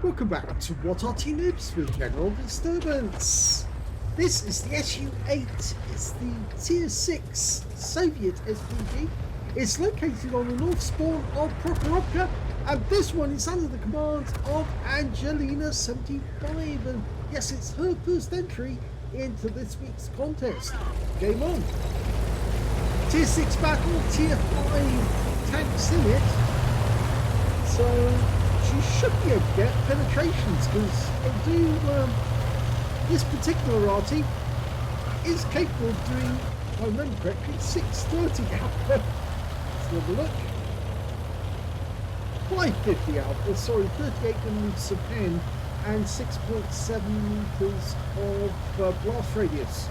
Welcome back to What Arty Noobs with General Disturbance. This is the SU-8. It's the Tier 6 Soviet SPG. It's located on the north spawn of Prokhorovka, and this one is under the command of Angelina75. And yes, it's her first entry into this week's contest. Game on. Tier 6 battle, Tier 5 tanks in it. So she should be able to get penetrations, because they do. This particular Arty is capable of doing, if I remember correctly, 630 alpha. Let's have a look. 550 alpha, sorry, 38 millimeters of pen and 6.7 meters of blast radius.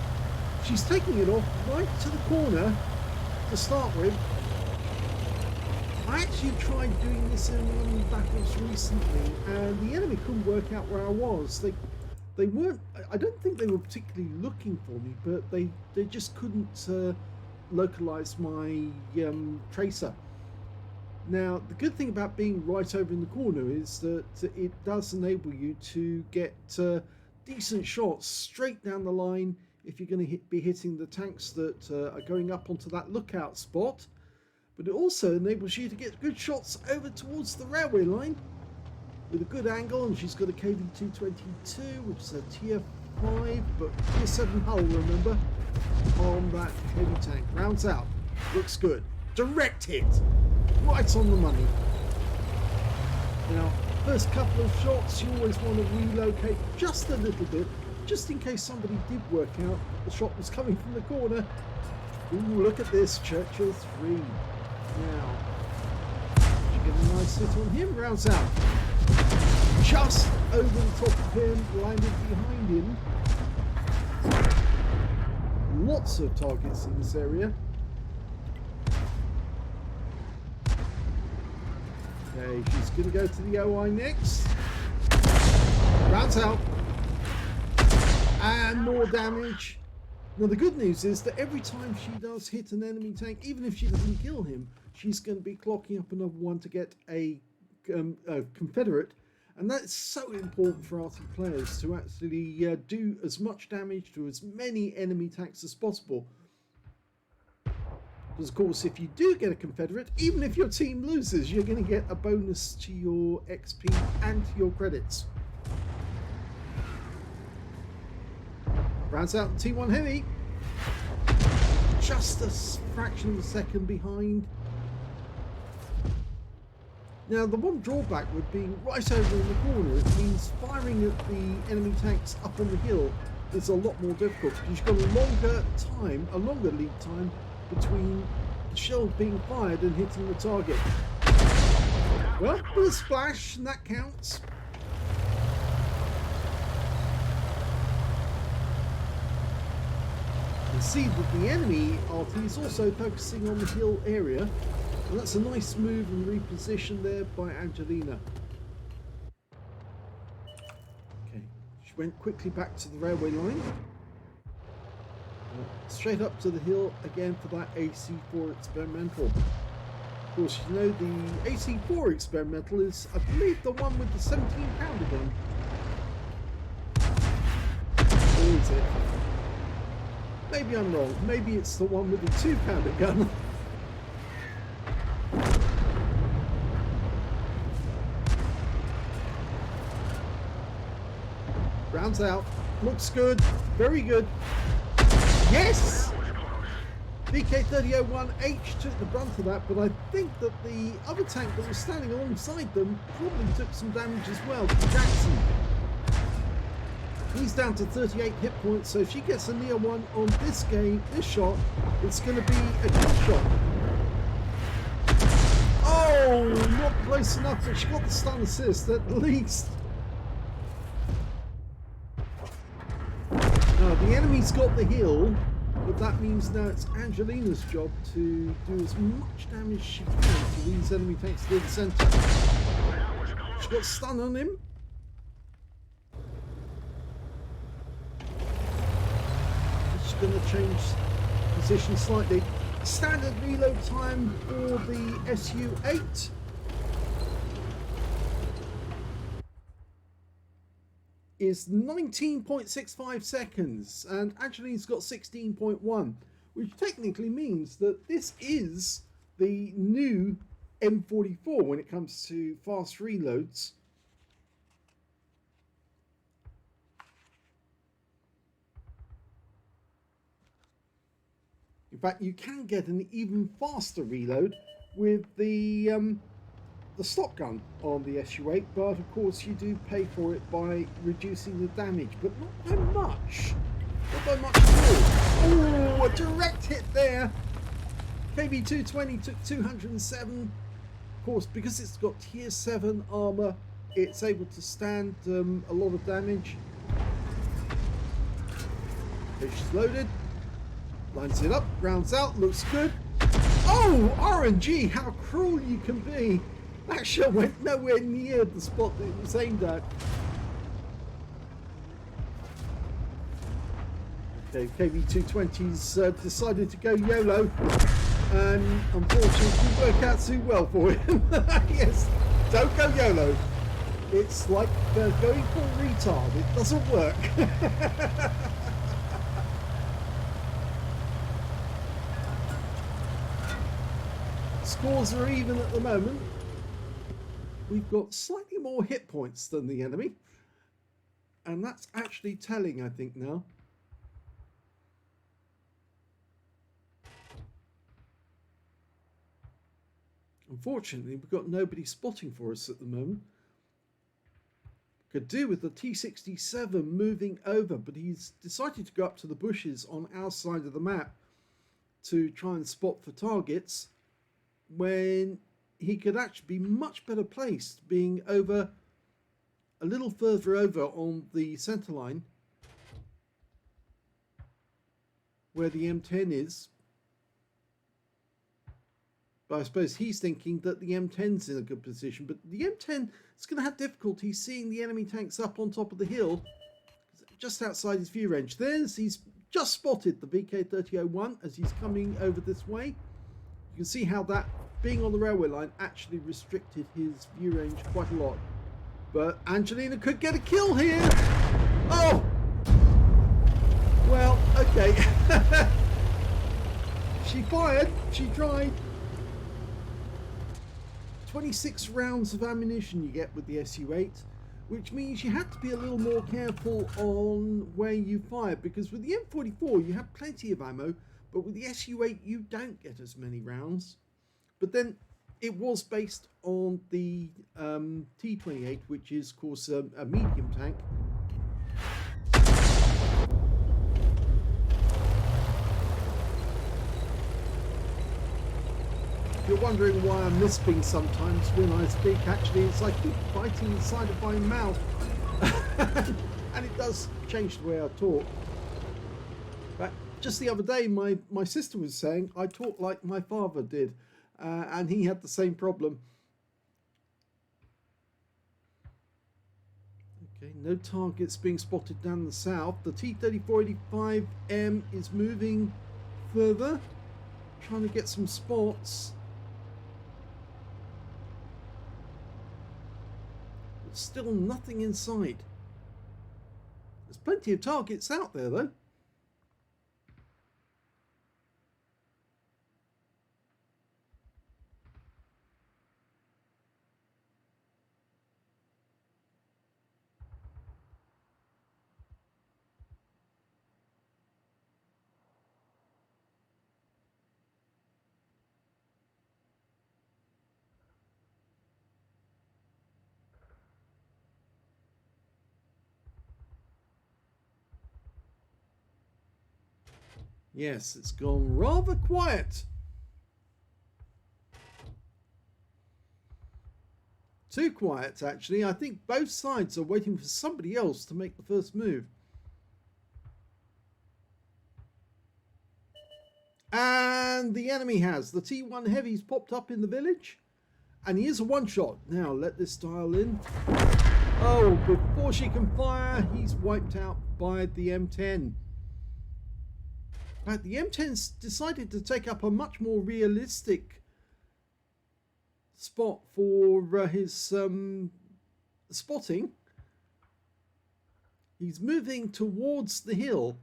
She's taking it off right to the corner to start with. I actually tried doing this in one of the battles recently, and the enemy couldn't work out where I was. They weren't. I don't think they were particularly looking for me, but they just couldn't localize my tracer. Now, the good thing about being right over in the corner is that it does enable you to get decent shots straight down the line if you're going to be hitting the tanks that are going up onto that lookout spot. But it also enables you to get good shots over towards the railway line with a good angle. And she's got a KV-222, which is a Tier 5 but Tier 7 hull, remember, on that heavy tank. Rounds out, looks good, direct hit, right on the money. Now, first couple of shots you always want to relocate just a little bit, just in case somebody did work out the shot was coming from the corner. Ooh, look at this, Churchill 3. Now, she get a nice hit on him, rounds out. Just over the top of him, landed behind him. Lots of targets in this area. Okay, she's going to go to the OI next. Rounds out. And more damage. Now the good news is that every time she does hit an enemy tank, even if she doesn't kill him, she's going to be clocking up another one to get a Confederate. And that's so important for Arty players, to actually do as much damage to as many enemy tanks as possible. Because of course, if you do get a Confederate, even if your team loses, you're going to get a bonus to your XP and to your credits. Rounds out the T1 Heavy. Just a fraction of a second behind. Now, the one drawback with being right over in the corner, it means firing at the enemy tanks up on the hill is a lot more difficult, because you've got a longer lead time between the shell being fired and hitting the target. Well, with a splash, and that counts. You see that the enemy Arty is also focusing on the hill area. And that's a nice move and reposition there by Angelina. Okay, she went quickly back to the railway line. Straight up to the hill again for that AC-4 experimental. Of course, you know the AC-4 experimental is, I believe, the one with the 17-pounder gun. Or is it? Maybe I'm wrong. Maybe it's the one with the 2-pounder gun. Rounds out. Looks good. Very good. Yes! VK3001H took the brunt of that, but I think that the other tank that was standing alongside them probably took some damage as well. Jackson. He's down to 38 hit points, so if she gets a near one on this shot, it's going to be a good shot. Oh, not close enough, but she got the stun assist at least. Now, the enemy's got the hill, but that means now it's Angelina's job to do as much damage as she can to these enemy tanks near the centre. She's got stun on him. She's going to change position slightly. Standard reload time for the SU-8. is 19.65 seconds, and Angelina's got 16.1, which technically means that this is the new M44 when it comes to fast reloads. In fact, you can get an even faster reload with the stop gun on the SU-8, but of course you do pay for it by reducing the damage, but not by much. Not by much at all. Oh, a direct hit there. KB220 took 207. Of course, because it's got tier 7 armor, it's able to stand a lot of damage. Okay, she's loaded. Lines it up, rounds out, looks good. Oh, RNG, how cruel you can be. That shot went nowhere near the spot that it was aimed at. Okay, KB220's decided to go YOLO, and unfortunately it didn't work out too well for him. Yes, don't go YOLO. It's like going full retard. It doesn't work. Scores are even at the moment. We've got slightly more hit points than the enemy, and that's actually telling, I think, now. Unfortunately, we've got nobody spotting for us at the moment. Could do with the T-67 moving over, but he's decided to go up to the bushes on our side of the map to try and spot for targets, when he could actually be much better placed being over a little further over on the center line where the M10 is. But I suppose he's thinking that the M10's in a good position, but the M10 is going to have difficulty seeing the enemy tanks up on top of the hill just outside his view range. He's just spotted the VK3001 as he's coming over this way. You can see how that being on the railway line actually restricted his view range quite a lot. But Angelina could get a kill here. Oh! Well, okay. She fired. She tried. 26 rounds of ammunition you get with the SU-8, which means you have to be a little more careful on where you fire, because with the M44 you have plenty of ammo, but with the SU-8 you don't get as many rounds. But then it was based on the T-28, which is of course a medium tank. If you're wondering why I'm lisping sometimes when I speak, actually it's I keep biting the side of my mouth. And it does change the way I talk. But just the other day my sister was saying I talk like my father did. And he had the same problem. Okay, no targets being spotted down the south. The T-3485M is moving further, trying to get some spots. But still nothing in sight. There's plenty of targets out there though. Yes, it's gone rather quiet. Too quiet, actually. I think both sides are waiting for somebody else to make the first move. And the enemy has. The T1 Heavy's popped up in the village. And he is a one-shot. Now, let this dial in. Oh, before she can fire, he's wiped out by the M10. But the M10's decided to take up a much more realistic spot for his spotting. He's moving towards the hill.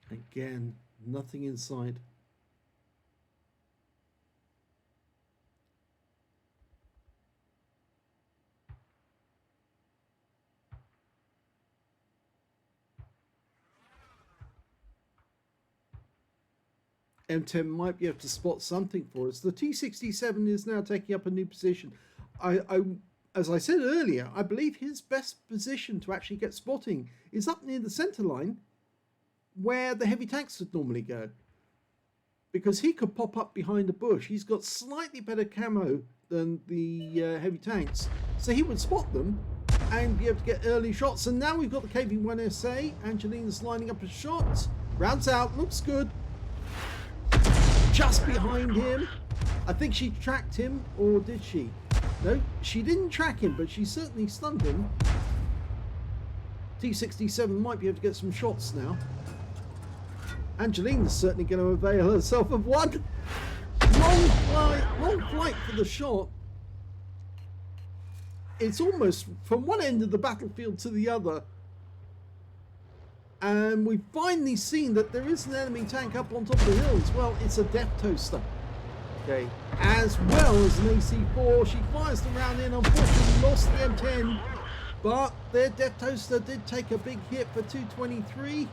Again, nothing in sight. M10 might be able to spot something for us. The T67 is now taking up a new position. As I said earlier, I believe his best position to actually get spotting is up near the centre line, where the heavy tanks would normally go, because he could pop up behind a bush. He's got slightly better camo than the heavy tanks, so he would spot them and be able to get early shots. And now we've got the KV-1SA. Angelina's lining up a shot, rounds out, looks good, just behind him. I think she tracked him, or did she? No, she didn't track him, but she certainly stunned him. T67 might be able to get some shots now. Angelina's certainly going to avail herself of one. Long flight for the shot. It's almost from one end of the battlefield to the other. And we've finally seen that there is an enemy tank up on top of the hill as well. It's a Death Toaster. Okay. As well as an AC-4. She fires the round in. Unfortunately lost the M10. But their Death Toaster did take a big hit for 223.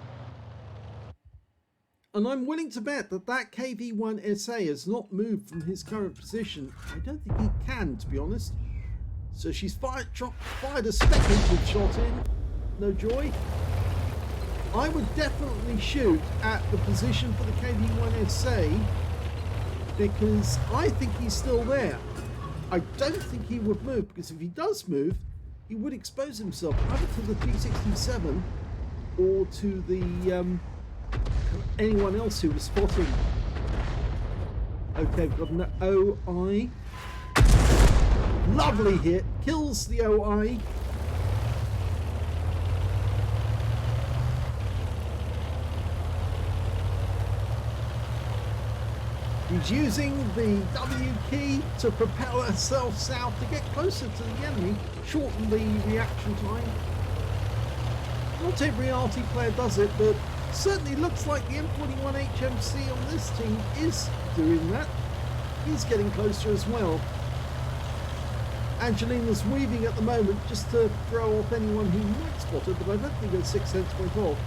And I'm willing to bet that that KV-1SA has not moved from his current position. I don't think he can, to be honest. So she's fired a speculative shot in. No joy. I would definitely shoot at the position for the KV-1SA, because I think he's still there. I don't think he would move, because if he does move, he would expose himself either to the T67 or to the anyone else who was spotting. Okay, we've got an OI. Lovely hit, kills the OI. He's using the W key to propel herself south to get closer to the enemy, shorten the reaction time. Not every Arty player does it, but certainly looks like the M41 HMC on this team is doing that. He's getting closer as well. Angelina's weaving at the moment just to throw off anyone who might spot her, but I don't think her 6th sense went off.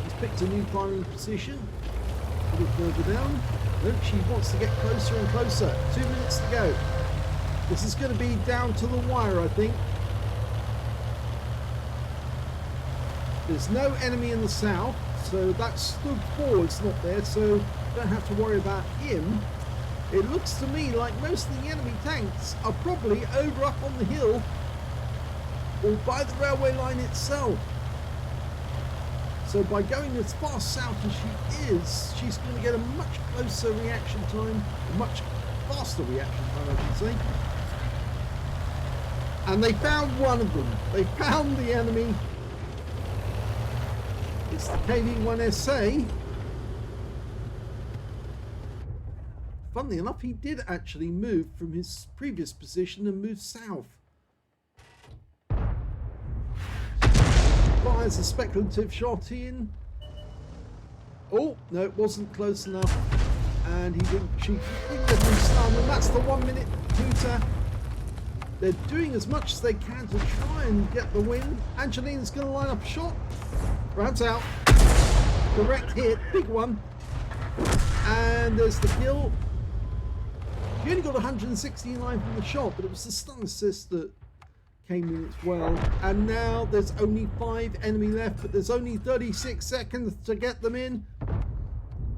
He's picked a new firing position. A little further down. Look, she wants to get closer and closer. 2 minutes to go. This is going to be down to the wire, I think. There's no enemy in the south, so that stood forward's not there, so don't have to worry about him. It looks to me like most of the enemy tanks are probably over up on the hill or by the railway line itself. So by going as far south as she is, she's going to get a much closer reaction time, a much faster reaction time, I should say. And they found one of them. They found the enemy. It's the KV-1SA. Funnily enough, he did actually move from his previous position and move south. Fires a speculative shot in. Oh, no, it wasn't close enough. And he didn't shoot. He didn't get him stunned, and that's the 1 minute hooter. They're doing as much as they can to try and get the win. Angelina's going to line up a shot. Rounds out. Direct hit, big one. And there's the kill. He only got 169 from the shot, but it was the stun assist that came in as well. And now there's only 5 enemy left, but there's only 36 seconds to get them in.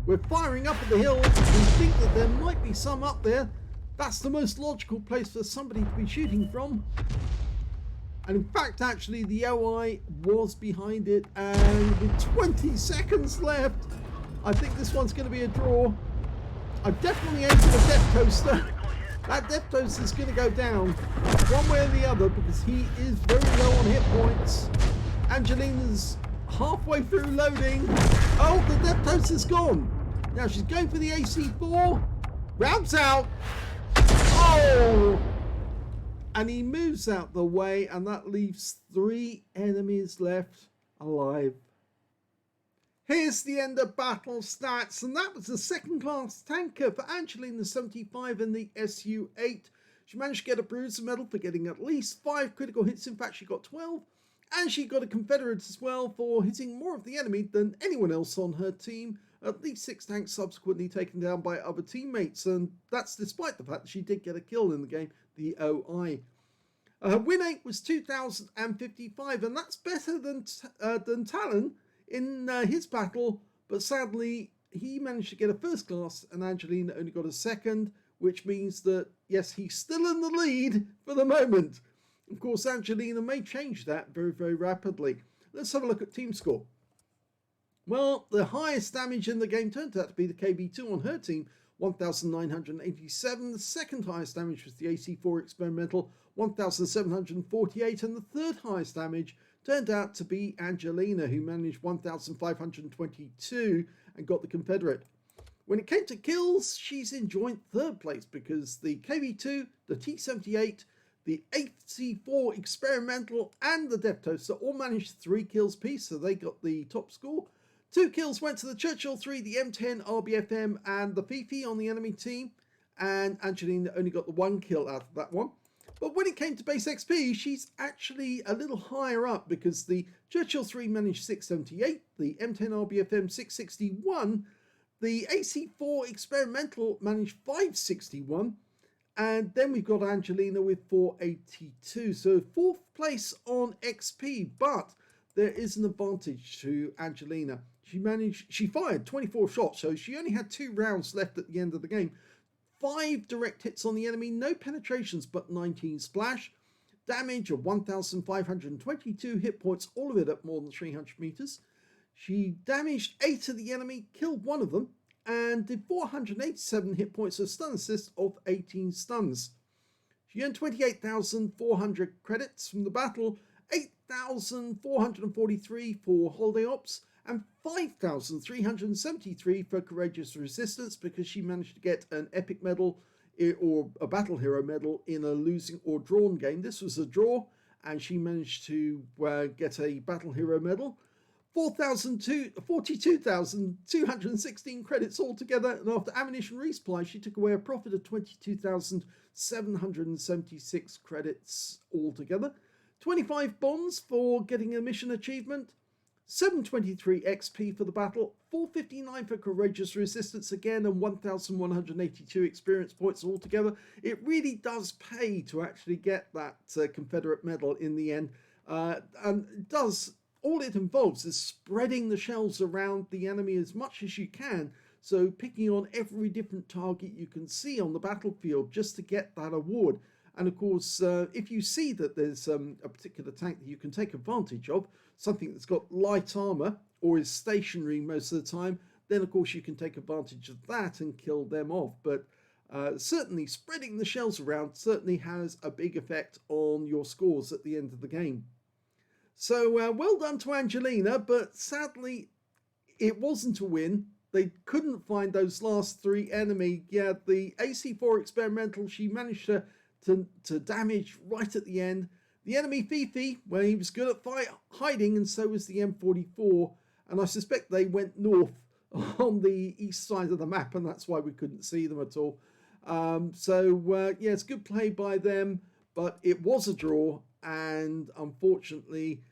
We're firing up at the hill. We think that there might be some up there. That's the most logical place for somebody to be shooting from. And in fact, actually, the OI was behind it. And with 20 seconds left, I think this one's going to be a draw. I've definitely aimed for the Death Toaster. That Death Toaster is going to go down one way or the other because he is very low on hit points. Angelina's halfway through loading. Oh, the Death Toaster's gone. Now she's going for the AC4. Rounds out. Oh! And he moves out the way, and that leaves 3 enemies left alive. Here's the end of battle stats, and that was the second-class tanker for Angelina75 in the SU-8. She managed to get a Bruiser medal for getting at least 5 critical hits. In fact, she got 12. And she got a Confederate as well for hitting more of the enemy than anyone else on her team. At least 6 tanks subsequently taken down by other teammates, and that's despite the fact that she did get a kill in the game, the OI. Her win rate was 2,055, and that's better than Talon in his battle, but sadly he managed to get a first class and Angelina only got a second, which means that yes, he's still in the lead for the moment. Of course, Angelina may change that very, very rapidly. Let's have a look at team score. Well, the highest damage in the game turned out to be the KB2 on her team, 1,987. The second highest damage was the AC4 experimental, 1,748. And the third highest damage turned out to be Angelina, who managed 1,522 and got the Confederate. When it came to kills, she's in joint third place because the KB2, the T-78, the AC4 experimental and the Death Toaster all managed 3 kills piece, so they got the top score. 2 kills went to the Churchill 3, the M10, RBFM and the Fifi on the enemy team, and Angelina only got the 1 kill out of that one. But when it came to base XP, she's actually a little higher up because the Churchill 3 managed 678, the M10 RBFM 661, the AC4 experimental managed 561, and then we've got Angelina with 482. So 4th place on XP, but there is an advantage to Angelina. She fired 24 shots, so she only had 2 rounds left at the end of the game. 5 direct hits on the enemy, no penetrations, but 19 splash. Damage of 1,522 hit points, all of it at more than 300 meters. She damaged 8 of the enemy, killed 1 of them, and did 487 hit points of stun assist of 18 stuns. She earned 28,400 credits from the battle, 8,443 for holiday ops, and 5,373 for courageous resistance because she managed to get an epic medal or a battle hero medal in a losing or drawn game. This was a draw and she managed to get a battle hero medal. 42,216 credits altogether, and after ammunition resupply she took away a profit of 22,776 credits altogether. 25 bonds for getting a mission achievement, 723 XP for the battle, 459 for courageous resistance again, and 1,182 experience points altogether. It really does pay to actually get that Confederate medal in the end, and it does. All it involves is spreading the shells around the enemy as much as you can, so picking on every different target you can see on the battlefield just to get that award. And of course, if you see that there's a particular tank that you can take advantage of, something that's got light armor or is stationary most of the time, then of course you can take advantage of that and kill them off. But certainly spreading the shells around certainly has a big effect on your scores at the end of the game. So well done to Angelina, but sadly it wasn't a win. They couldn't find those last 3 enemy. Yeah, the AC4 experimental, she managed to damage right at the end. The enemy Fifi, well, he was good at hiding, and so was the M44. And I suspect they went north on the east side of the map, and that's why we couldn't see them at all. Yeah, it's good play by them, but it was a draw, and unfortunately,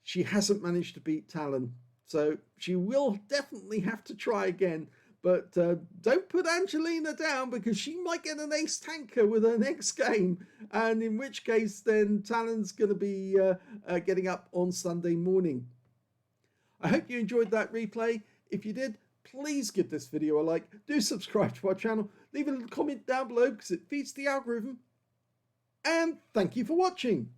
she hasn't managed to beat Talon. So she will definitely have to try again. But don't put Angelina down, because she might get an ace tanker with her next game. And in which case, then Talon's going to be getting up on Sunday morning. I hope you enjoyed that replay. If you did, please give this video a like. Do subscribe to our channel. Leave a little comment down below because it feeds the algorithm. And thank you for watching.